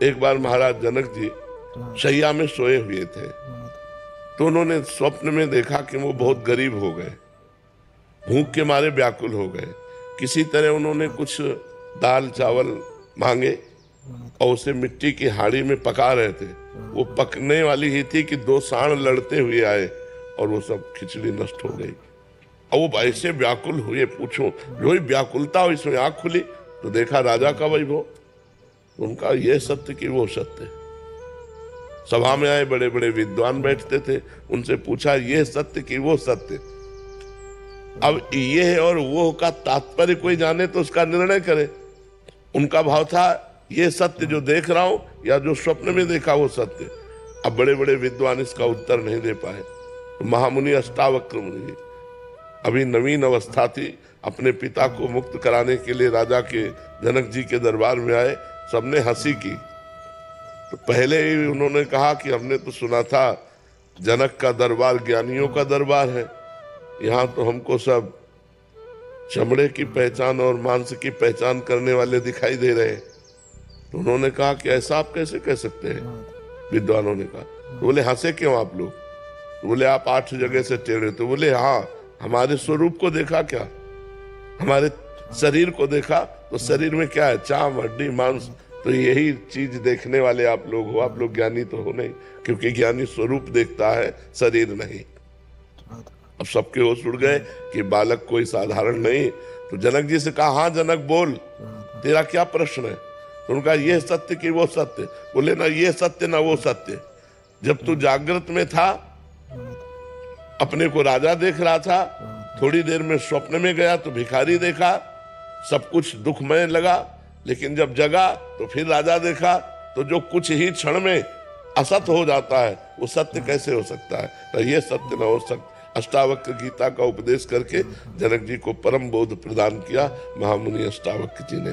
एक बार महाराज जनक जी शैया में सोए हुए थे, तो उन्होंने स्वप्न में देखा कि वो बहुत गरीब हो गए, भूख के मारे व्याकुल हो गए। किसी तरह उन्होंने कुछ दाल चावल मांगे और उसे मिट्टी की हाड़ी में पका रहे थे। वो पकने वाली ही थी कि दो सांड लड़ते हुए आए और वो सब खिचड़ी नष्ट हो गई। और वो ऐसे व्याकुल हुए, पूछो जो ही व्याकुलता हो, इसमें आंख खुली तो देखा राजा का वैभव। उनका ये सत्य कि वो सत्य। सभा में आए बड़े बड़े विद्वान बैठते थे, उनसे पूछा ये सत्य कि वो सत्य। अब ये है और वो का तात्पर्य कोई जाने तो उसका निर्णय करे। उनका भाव था ये सत्य जो देख रहा हूं या जो स्वप्न में देखा वो सत्य। अब बड़े बड़े विद्वान इसका उत्तर नहीं दे पाए। तो महामुनि अष्टावक्र मुनि अभी नवीन अवस्था थी, अपने पिता को मुक्त कराने के लिए राजा के जनक जी के दरबार में आए। सबने हंसी की। तो पहले ही उन्होंने कहा कि हमने तो सुना था जनक का दरबार ज्ञानियों का दरबार है, यहाँ तो हमको सब चमड़े की पहचान और मांस की पहचान करने वाले दिखाई दे रहे हैं। तो उन्होंने कहा कि ऐसा आप कैसे कह सकते हैं? विद्वानों ने कहा। तो बोले हंसे क्यों आप लोग? तो बोले आप 8 जगह से टेढ़े। तो बोले हाँ, हमारे स्वरूप को देखा क्या? हमारे शरीर को देखा तो शरीर में क्या है? चाम हड्डी मांस। तो यही चीज देखने वाले आप लोग हो। आप लोग ज्ञानी तो हो नहीं, क्योंकि ज्ञानी स्वरूप देखता है, शरीर नहीं। अब सबके होश उड़ गए कि बालक कोई साधारण नहीं। तो जनक जी से कहा हाँ जनक बोल, तेरा क्या प्रश्न है? तो उनका ये सत्य कि वो सत्य। बोले ना ये सत्य ना वो सत्य। जब तू जागृत में था अपने को राजा देख रहा था, थोड़ी देर में स्वप्न में गया तो भिखारी देखा, सब कुछ दुखमय लगा। लेकिन जब जगा तो फिर राजा देखा। तो जो कुछ ही क्षण में असत्य हो जाता है वो सत्य कैसे हो सकता है? तो ये सत्य न हो सकता। अष्टावक्र गीता का उपदेश करके जनक जी को परम बोध प्रदान किया महामुनि अष्टावक्र जी ने।